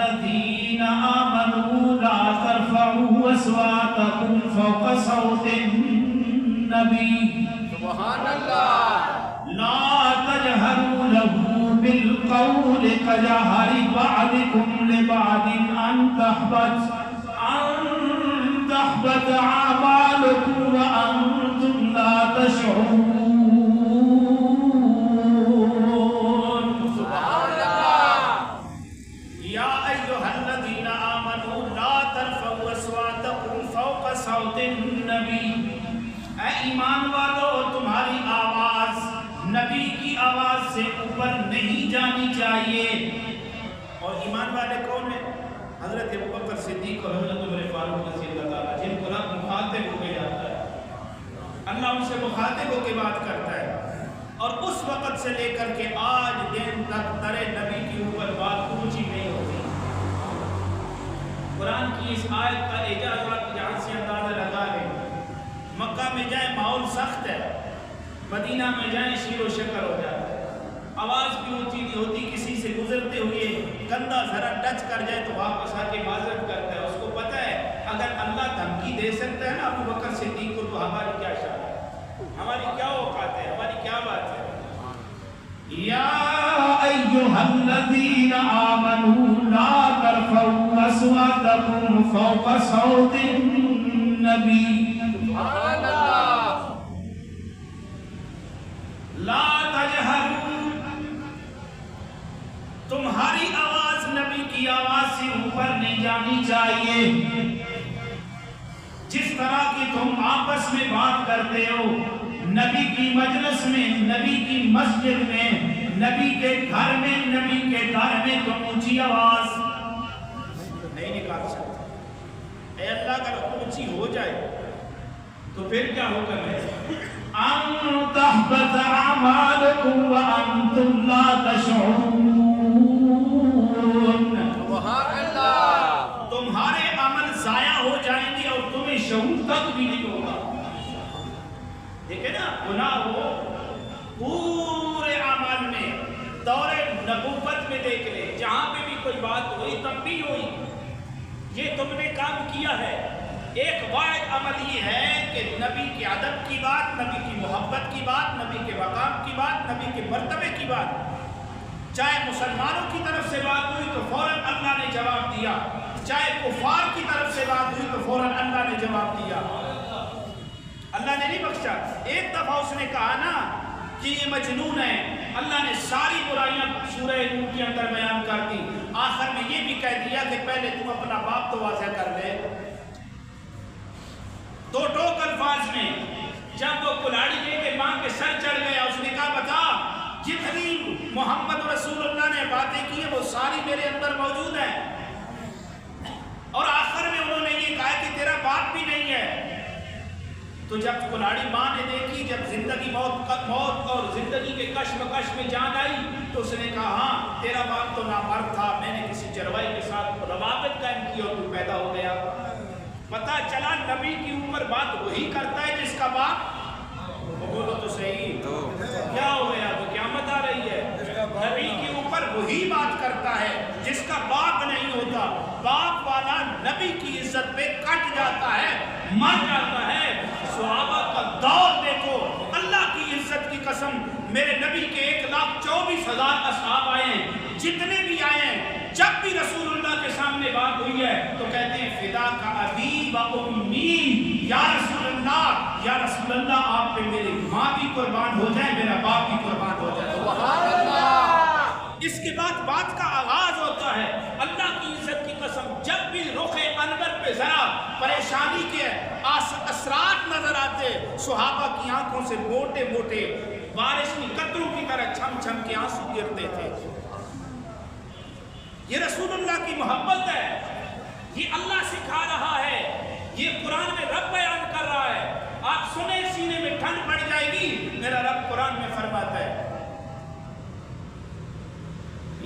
الذین آمنوا لا ترفعوا اصواتکم فوق صوت النبی سبحان اللہ لا تجهروا له بالقول كجهر بعضكم لبعض أن تحبط أعمالكم وأنتم لا تشعرون سبحان اللہ يا أيها الذين آمنوا لا ترفعوا أصواتكم فوق صوت النبي اے ایمان والو تمہاری آواز نبی کی آواز سے اوپر نہیں جانی چاہیے. اور ایمان والے کون ہیں؟ حضرت ابوبکر صدیق اور حضرت عمر فاروق رضی اللہ تعالیٰ جن کو رب مخاطب ہو کے جاتا ہے. اللہ ان سے مخاطب ہو کے بات کرتا ہے اور اس وقت سے لے کر کے آج دن تک در نبی کے اوپر بات اونچی نہیں ہوتی. قرآن کی اس آیت کا اعجاز آپ جہاں سے اندازہ لگا لیں. مکہ میں جائیں ماحول سخت ہے, مدینہ میں جائیں شیر و شکر ہو جاتا ہے, آواز بھی اونچی نہیں ہوتی. کسی سے گزرتے ہوئے کندھا ذرا ٹچ کر جائے تو واپس آ کے معذرت کرتا ہے. اس کو پتہ ہے اگر اللہ دھمکی دے سکتا ہے نا ابو بکر صدیق کو تو ہماری کیا شان ہے, ہماری کیا اوقات ہے, ہماری کیا بات ہے. یا ایھا الذین آمنوا لا ترفعوا اصواتکم فوق صوت النبی سبحان اللہ لا تجہروا, تمہاری آواز نبی کی آواز سے اوپر نہیں جانی چاہیے. جس طرح کی تم آپس میں بات کرتے ہو نبی کی مجلس میں, نبی کی مسجد میں, نبی کے گھر میں, نبی کے در میں تم اونچی آواز نہیں نکال سکتے. اے اللہ اگر اونچی ہو جائے تو پھر کیا حکم ہے؟ ان تحبط اعمالکم وانتم لا تشعرون. سبحان اللہ تمہارے عمل ضائع ہو جائیں گے اور تمہیں شعور تک بھی نہیں ہوگا. دیکھیں نا گناہ ہو پورے اعمال میں, دور نبوت میں دیکھ لے, جہاں پہ بھی کوئی بات ہوئی تب بھی ہوئی یہ تم نے کام کیا ہے. ایک واحد عمل یہ ہے کہ نبی کے ادب کی بات, نبی کی محبت کی بات, نبی کے مقام کی بات, نبی کے مرتبے کی بات. چاہے مسلمانوں کی طرف سے بات ہوئی تو فوراً اللہ نے جواب دیا, چاہے کفار کی طرف سے بات ہوئی تو فوراً اللہ نے جواب دیا. اللہ نے نہیں بخشا. ایک دفعہ اس نے کہا نا کہ یہ مجنون ہے, اللہ نے ساری برائیاں سورہ نور کے اندر بیان کر دی. آخر میں یہ بھی کہہ دیا کہ پہلے تم اپنا باپ تو واضح کر لے. دو ٹوک الفاظ میں جب وہ کلاڑی لے کے ماں کے سر چڑھ گیا, اس نے کہا بتا جتنی محمد رسول اللہ نے باتیں کی ہیں وہ ساری میرے اندر موجود ہیں. اور آخر میں انہوں نے یہ کہا کہ تیرا باپ بھی نہیں ہے. تو جب کلاڑی ماں نے دیکھی, جب زندگی موت اور زندگی کے کشمکش میں جان آئی تو اس نے کہا ہاں تیرا باپ تو نامرد تھا, میں نے کسی چروائی کے ساتھ روابط قائم کی اور تو پیدا ہو گیا. پتا چلا نبی کے اوپر بات وہی کرتا ہے جس کا باپ, بولو تو صحیح کیا ہو گیا, تو قیامت آ رہی ہے. نبی کے اوپر وہی بات کرتا ہے جس کا باپ نہیں ہوتا. باپ والا نبی کی عزت پہ کٹ جاتا ہے, مر جاتا ہے. صحابہ کا دور دیکھو, اللہ کی عزت کی قسم میرے نبی کے 1,24,000 اصحاب آئے ہیں, جتنے بھی آئے ہیں جب بھی رسول اللہ کے سامنے بات ہوئی ہے تو کہتے ہیں فدا کا ابی و امی, یا رسول اللہ آپ پہ میری ماں بھی قربان ہو جائے, میرا باپ بھی قربان ہو جائے. سبحان اللہ. اس کے بعد بات کا آغاز ہوتا ہے. اللہ کی عزت کی قسم جب بھی رخ انور پہ ذرا پریشانی کے اثرات نظر آتے, صحابہ کی آنکھوں سے موٹے موٹے بارش کی قطروں کی طرح چھم چھم کے آنسو گرتے تھے. یہ رسول اللہ کی محبت ہے, یہ اللہ سکھا رہا ہے, یہ قرآن میں رب بیان کر رہا ہے. آپ سنیں سینے میں ٹھنڈ پڑ جائے گی. میرا رب قرآن میں فرماتا ہے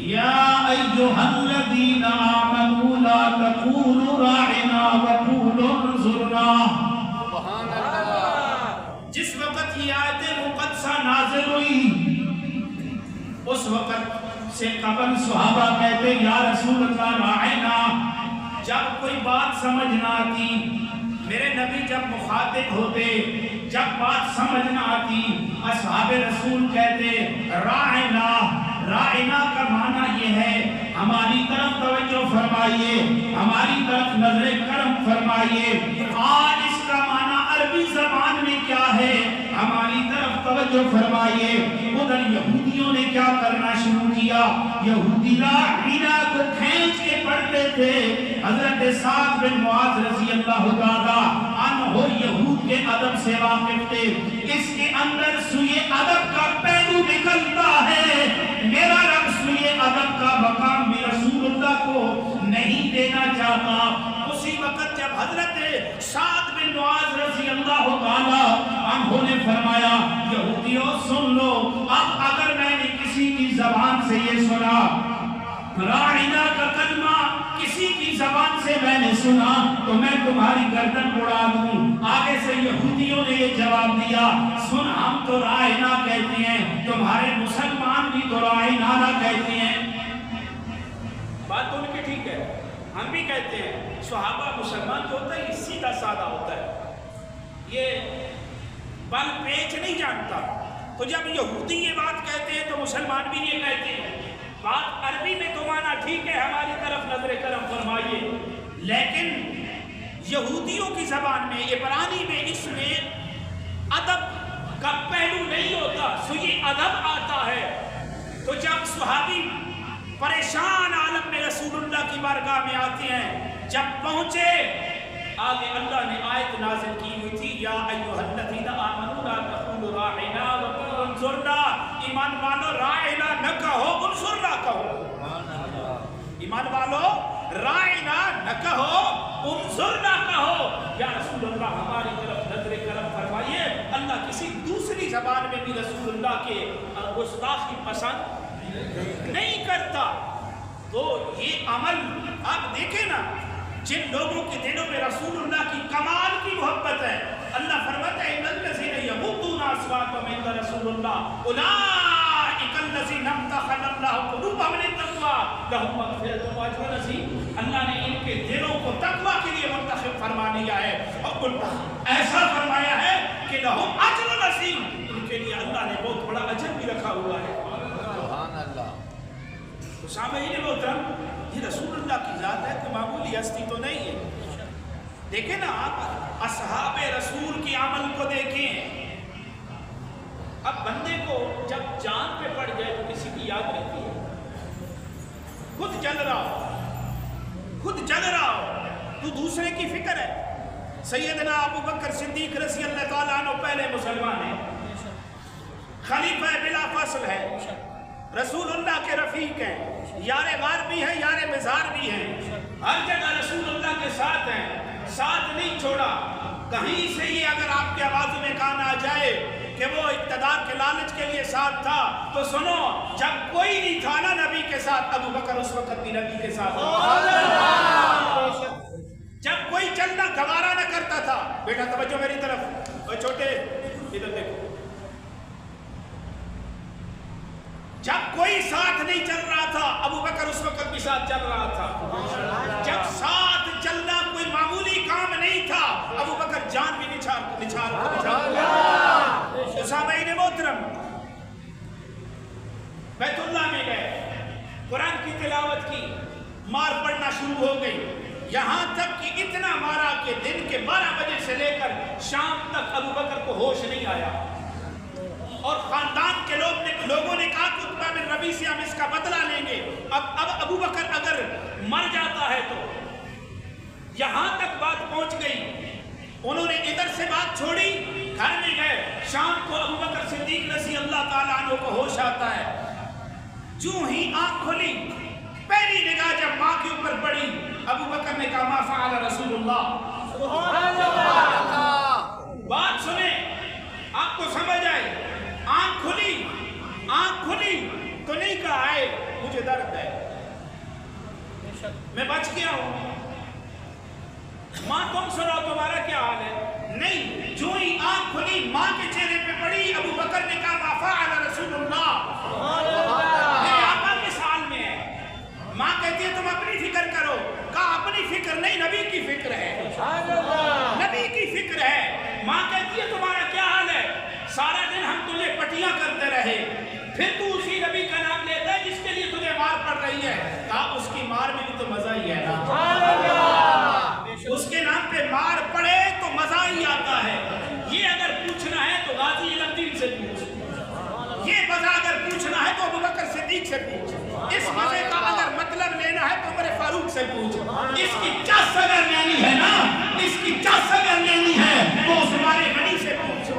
یا ایھا الذین آمنوا لا تقولوا راعنا وقولوا انظرنا. سبحان اللہ. جس وقت یہ آیت مقدسہ نازل ہوئی اس وقت سے قبل صحابہ کہتے یا رسول اللہ راعنا، جب کوئی بات سمجھ نہ آتی میرے نبی جب مخاطب ہوتے، جب بات سمجھ نہ آتی اصحاب رسول کہتے راعنا۔ راعنا کا معنی یہ ہے ہماری طرف توجہ فرمائیے، ہماری طرف نظر کرم فرمائیے۔ آج اس کا معنی عربی زبان میں کیا ہے، ہماری طرف توجہ فرمائیے۔ ادھر یہودیوں نے کیا کرنا شروع کیا، یہودی راعنا کو کھینچ کے پڑھتے تھے۔ حضرت سعد بن معاذ رضی اللہ تعالیٰ عنہ یہود کے ادب سے واقف تھے، اس کے اندر سوئے ادب کا پہلو نکلتا ہے۔ میرا رب سوئے ادب کا مقام بھی رسول اللہ کو نہیں دینا چاہتا۔ اسی وقت جب حضرت سعد بن معاذ رضی اللہ تعالیٰ عنہ نے فرمایا یہودیوں سن لو، اب اگر میں نے کسی کی زبان سے یہ سنا راعنا کا کلمہ، کسی کی زبان سے میں نے سنا تو میں تمہاری گردن اڑا دوں۔ آگے سے یہودیوں نے یہ جواب دیا سن ہم تو راعنا کہتے ہیں، تمہارے مسلمان بھی تو راعنا کہتے ہیں۔ بات تو ان کی ٹھیک ہے، ہم بھی کہتے ہیں صحابہ مسلمان جو ہوتا ہے یہ سیدھا سادہ ہوتا ہے، یہ بل پیچ نہیں جانتا۔ تو جب یہودی یہ بات کہتے ہیں تو مسلمان بھی یہ کہتے ہیں۔ بات عربی میں تو مانا ٹھیک ہے، ہماری طرف نظر کرم فرمائیے، لیکن یہودیوں کی زبان میں عبرانی میں اس میں ادب کا پہلو نہیں ہوتا، سوئے ادب آتا ہے۔ تو جب صحابی پریشان عالم میں رسول اللہ کی بارگاہ میں آتے ہیں، جب پہنچے آگے اللہ نے آیت نازل کی ہوئی تھی یا ایھا الذین آمنوا لا تقولوا راعنا وقولوا انظرنا، ایمان والو راعنا نہ کہو انظرنا کہو، ایمان والو راعنا نہ کہو انظرنا کہو۔ یا رسول اللہ ہماری طرف نظر کرم فرمائیے۔ اللہ کسی دوسری زبان میں بھی رسول اللہ کے گستاخی پسند نہیں کرتا۔ تو یہ عمل آپ دیکھیں نا، جن لوگوں کے دلوں میں رسول اللہ کی کمال کی محبت ہے، اللہ فرماتا ہے ان الذین یغضون اصواتهم عند رسول اللہ اولئک الذین امتحن اللہ قلوبهم للتقوی لهم مغفرۃ واجر عظیم۔ اللہ نے ان کے دلوں کو تقوی کے لیے منتخب فرما لیا ہے اور ایسا فرمایا ہے کہ لهم اجر عظیم، ان کے لیے اللہ نے بہت بڑا اجر بھی رکھا ہوا ہے۔ سبحان اللہ۔ تو سامعین محترم، یہ رسول اللہ کی ذات ہے کہ معمولی ہستی تو نہیں ہے۔ دیکھیں نا آپ اصحاب رسول کی عمل کو دیکھیں۔ اب بندے کو جب جان پہ پڑ جائے تو کسی کی یاد رہتی ہے، خود جل رہا ہو، خود جل رہا ہو تو دوسرے کی فکر ہے۔ سیدنا ابو بکر صدیق رضی اللہ تعالیٰ عنہ پہلے مسلمان ہیں، خلیفہ بلا فصل ہے، رسول اللہ کے رفیق ہیں، یار غار بھی ہیں، یار مزار بھی ہیں، ہر جگہ رسول اللہ کے ساتھ ہیں، ساتھ نہیں چھوڑا۔ کہیں سے یہ اگر آپ کے آواز میں کان آ جائے کہ وہ اقتدار کے لالچ کے لیے ساتھ تھا تو سنو، جب کوئی نہیں تھا نا نبی کے ساتھ، ابو بکر اس وقت بھی نبی کے ساتھ، جب کوئی چلنا گوارا نہ کرتا تھا۔ بیٹا توجہ میری طرف، اور چھوٹے ادھر دیکھو، جب کوئی ساتھ نہیں چل رہا تھا ابو بکر اس وقت بھی ساتھ چل رہا تھا۔ جب ساتھ چلنا کوئی معمولی کام نہیں تھا ابو بکر جان بھی نچھار سامعین محترم، بیت اللہ میں گئے، قرآن کی تلاوت کی، مار پڑنا شروع ہو گئی، یہاں تک کہ اتنا مارا کہ دن کے 12 بجے سے لے کر شام تک ابو بکر کو ہوش نہیں آیا، اور خاندان کے لوگوں نے کہا کہ عتبہ بن ربیع سے ہم اس کا بدلہ لیں گے۔ اب ابو بکر اگر مر جاتا ہے تو یہاں تک بات پہنچ گئی، انہوں نے ادھر سے بات چھوڑی، گھر میں گئے، شام کو ابو بکر صدیق رضی اللہ تعالیٰ عنہ کو ہوش آتا ہے، جو ہی آنکھ کھلی، پہلی نگاہ جب ماں کے اوپر پڑی، ابو بکر نے کہا ما فعل رسول اللہ۔ بات سنیں، آپ کو سمجھ آئے، آنکھ کھلی تو نہیں کہا ہے مجھے درد ہے، میں بچ گیا ہوں، ماں تم سنو تمہارا کیا حال ہے، نہیں، جو ہی آنکھ کھلی ماں کے چہرے پہ پڑی، ابو بکر نے کہا ما فعل رسول اللہ، میرے آقا کس حال فکر ہے, نبی کی فکر ہے. ماں کہتی ہے تمہارا کیا حال ہے؟ سارا دن ہم تجھے پٹیاں کرتے رہے, پھر تو اسی نبی کا نام لیتا ہے جس کے لیے تجھے مار پڑ رہی ہے. کہا اس کی مار میں بھی تو مزہ ہی ہے نا, اس کے نام پہ مار پڑے تو مزہ ہی آتا ہے. یہ اگر پوچھنا ہے تو غازی علم الدین سے پوچھ, یہ مزہ اگر پوچھنا ہے تو ابوبکر صدیق سے پوچھ, اس مزے کا اگر مطلب لینا ہے تو عمر فاروق سے پوچھ. اس کی چس اگر لینی ہے نا, اس کی چس اگر لینی ہے تو عثمان غنی سے پوچھ.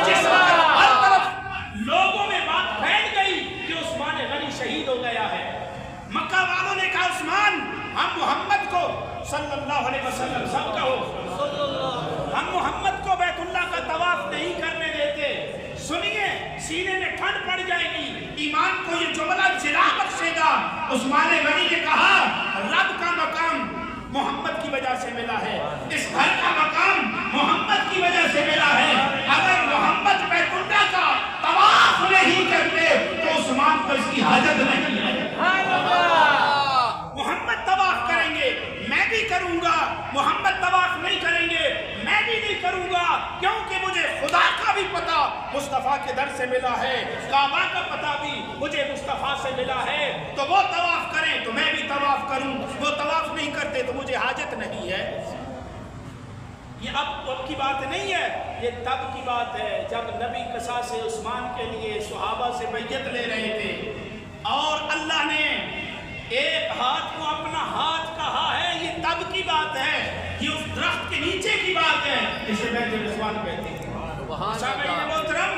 جس وقت ہر طرف لوگوں میں بات پھیل گئی کہ عثمان غنی شہید ہو گیا ہے, مکہ والوں نے کہا عثمان ہم محمد کو صلی اللہ علیہ وسلم سب کہو, ہم محمد کو بیت اللہ کا طواف نہیں کرنے دیتے. سنیے سینے میں ٹھنڈ پڑ جائے گی, ایمان کو یہ جملہ جلا بخشے گا. عثمان غنی نے کہا رب کا مقام محمد کی وجہ سے ملا ہے, اس گھر کا مقام محمد کی وجہ سے ملا ہے. اگر محمد بیت اللہ کا طواف نہیں کرتے تو عثمان کو اس کی حاجت نہیں ہے. محمد طواف کریں گے میں بھی کروں گا, محمد طواف نہیں کریں گے میں بھی نہیں کروں گا, کیونکہ مجھے خدا کا بھی پتہ مصطفیٰ کے در سے ملا ہے, کعبہ کا پتہ بھی مجھے مصطفیٰ سے ملا ہے. تو وہ طواف کریں تو میں بھی طواف کروں, وہ طواف نہیں کرتے تو مجھے حاجت نہیں ہے. یہ اب کی بات نہیں ہے, یہ تب کی بات ہے جب نبی قصاص عثمان کے لیے صحابہ سے بیعت لے رہے تھے, اور اللہ نے ایک ہاتھ کو اپنا ہاتھ کہا ہے. یہ تب کی بات ہے, یہ اس درخت کے نیچے کی بات ہے جسے بیعت رضوان کہتے ہیں. سامعین محترم,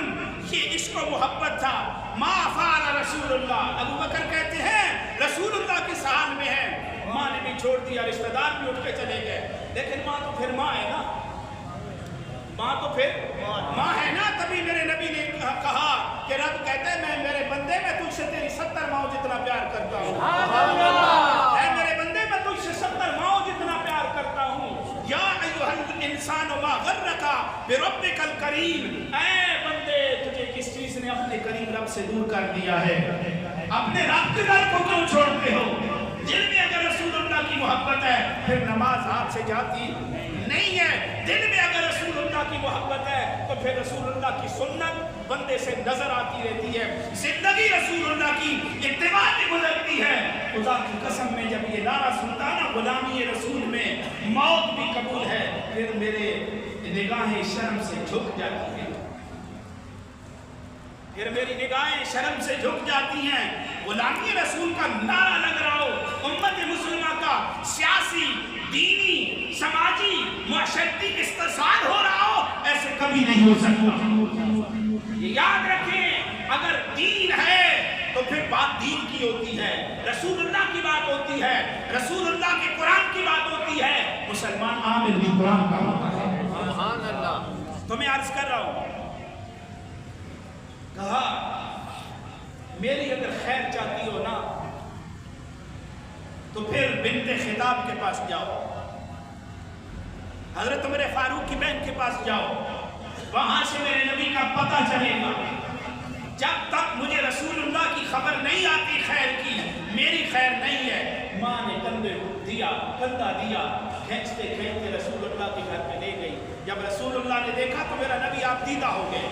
یہ عشق و محبت تھا. ما فعل رسول اللہ, ابو بکر کہتے ہیں رسول اللہ کے سال میں ہے, ماں نے بھی چھوڑ دیا, رشتہ دار بھی اٹھ کے چلے گئے, لیکن ماں تو پھر ماں ہے نا, ماں تو پھر ماں ہے نا. تبھی میرے نبی نے کہا کہ رب کہتا ہے میں میرے بندے میں تجھ سے تیری 70 ماؤں جتنا پیار کرتا ہوں, اے میرے بندے میں تجھ سے 70 ماؤں جتنا پیار کرتا ہوں. یا ایھا الانسان ما غرک بربک الکریم, اے بندے تجھے کس چیز نے اپنے کریم رب سے دور کر دیا ہے, اپنے رب کے در کو کیوں چھوڑتے ہو؟ دل میں اگر رسول اللہ کی محبت ہے پھر نماز ہاتھ سے جاتی نہیں ہے, دل میں اگر رسول اللہ کی محبت ہے تو پھر رسول اللہ کی سنت بندے سے نظر آتی رہتی ہے, زندگی رسول اللہ کی اتباع میں گزرتی ہے. خدا کی قسم میں جب یہ نعرہ سنتا نا غلامی رسول میں موت بھی قبول ہے, پھر میرے نگاہیں شرم سے جھک جاتی ہیں, پھر میری نگاہیں شرم سے جھک جاتی ہیں. غلامی رسول کا نعرہ لگ رہا ہو, امت مسلمہ کا سیاسی, دینی, سماجی, معاشرتی استحصال ہو رہا ہو, ایسے کبھی نہیں ہو سکتا. یہ یاد رکھیں اگر دین ہے تو پھر بات دین کی ہوتی ہے, رسول اللہ کی بات ہوتی ہے, رسول اللہ کے قرآن کی بات ہوتی ہے. مسلمان عامل بھی قرآن کا ہوتا ہے. سبحان اللہ. تو میں عرض کر رہا ہوں, کہا میری اگر خیر چاہتی ہو نا تو پھر بنت خطاب کے پاس جاؤ, حضرت عمر فاروق کی بہن کے پاس جاؤ, وہاں سے میرے نبی کا پتہ چلے گا. جب تک مجھے رسول اللہ کی خبر نہیں آتی خیر کی, میری خیر نہیں ہے. ماں نے کندھا دیا, کھینچتے کھینچتے رسول اللہ کے گھر میں لے گئی. جب رسول اللہ نے دیکھا تو میرا نبی آپ دیدہ ہو گئے,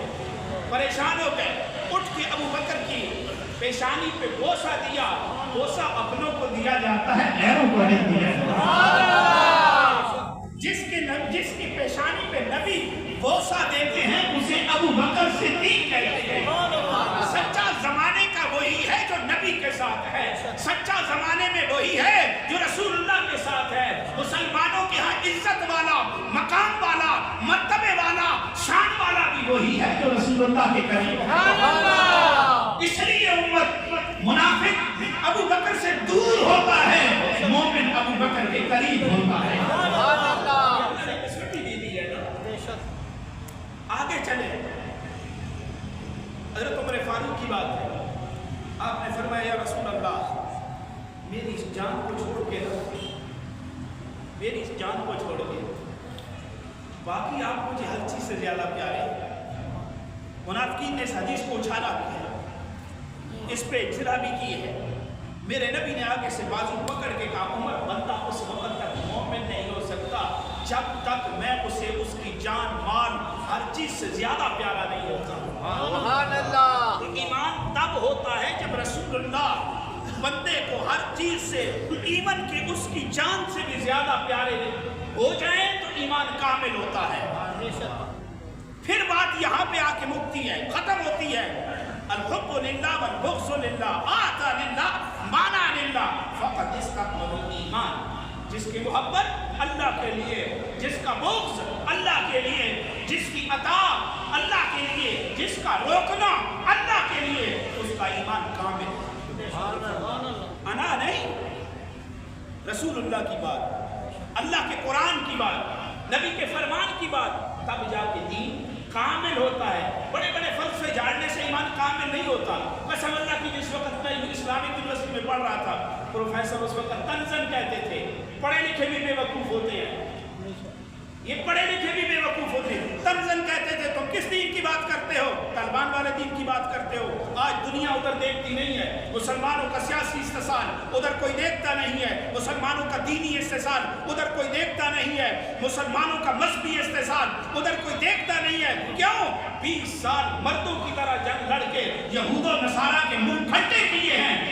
پریشان ہو گئے, اٹھ کے ابو بکر کی پیشانی پہ بوسہ دیا. بوسہ اپنوں کو دیا جاتا ہے, غیروں کو نہیں دیا جاتا. جس کی پیشانی پہ نبی بوسہ دیتے ہیں اسے ابو بکر صدیق کہتے ہیں. سچا زمانے کا وہی ہے جو نبی کے ساتھ ہے, سچا زمانے میں وہی ہے جو رسول اللہ کے ساتھ ہے. مسلمانوں کے ہاں عزت والا, مقام والا, مرتبے والا, شان والا بھی وہی ہے جو رسول اللہ کے قریب ہے. اس لیے امت منافق ابو بکر سے دور ہوتا ہے, مومن ابو بکر کے قریب ہوتا ہے. آگے چلے, حضرت عمر فاروق کی بات ہے. آپ نے فرمایا یا رسول اللہ میری اس جان کو چھوڑ کے رکھ, میری اس جان کو چھوڑ کے, باقی آپ مجھے ہر چیز سے زیادہ پیارے. منافقین نے اس حدیث کو اچھالا بھی ہے, اس پہ اجرا بھی کی ہے. میرے نبی نے آگے سے بازو پکڑ کے کہا عمر بندہ اس وقت تک مومن نہیں ہو سکتا سے زیادہ پیارا نہیں ہوتا۔ سبحان اللہ، تو ایمان تب ہوتا ہے جب رسول اللہ بندے کو ہر چیز سے ایمان کے اس کی جان سے بھی زیادہ پیارے ہو جائیں تو ایمان کامل ہوتا ہے۔ پھر بات یہاں پہ آ کے مکتی ہے، ختم ہوتی ہے۔ الحب للہ والبغض للہ، آتا للہ مانا للہ فقط استکمل الایمان۔ جس کی محبت اللہ کے لیے، جس کا بغض اللہ کے لیے، جس کی عطا اللہ کے لیے، جس کا روکنا اللہ کے لیے، اس کا ایمان کامل ہے۔ انا نہیں، رسول اللہ کی بات، اللہ کے قرآن کی بات، نبی کے فرمان کی بات، تب جا کے دین کامل ہوتا ہے۔ بڑے بڑے فلسفے جاننے سے ایمان کامل نہیں ہوتا۔ قسم اللہ کی، جس وقت میں اسلامک یونیورسٹی میں پڑھ رہا تھا، پروفیسر اس وقت تنزن کہتے تھے پڑھے لکھے بھی بے وقوف ہوتے ہیں، یہ پڑھے لکھے بھی بے وقوف ہوتے ہیں۔ تنزن کہتے تھے تم کس دین کی بات کرتے ہو؟ طالبان والے دین کی بات کرتے ہو۔ آج دنیا ادھر دیکھتی نہیں ہے، مسلمانوں کا سیاسی استحصال ادھر کوئی دیکھتا نہیں ہے، مسلمانوں کا دینی استحصال ادھر کوئی دیکھتا نہیں ہے، مسلمانوں کا مذہبی استحصال ادھر کوئی دیکھتا نہیں ہے۔ کیوں؟ 20 سال مردوں کی طرح جنگ لڑ کے یہود و نصارہ کے منہ کھٹے کیے ہیں،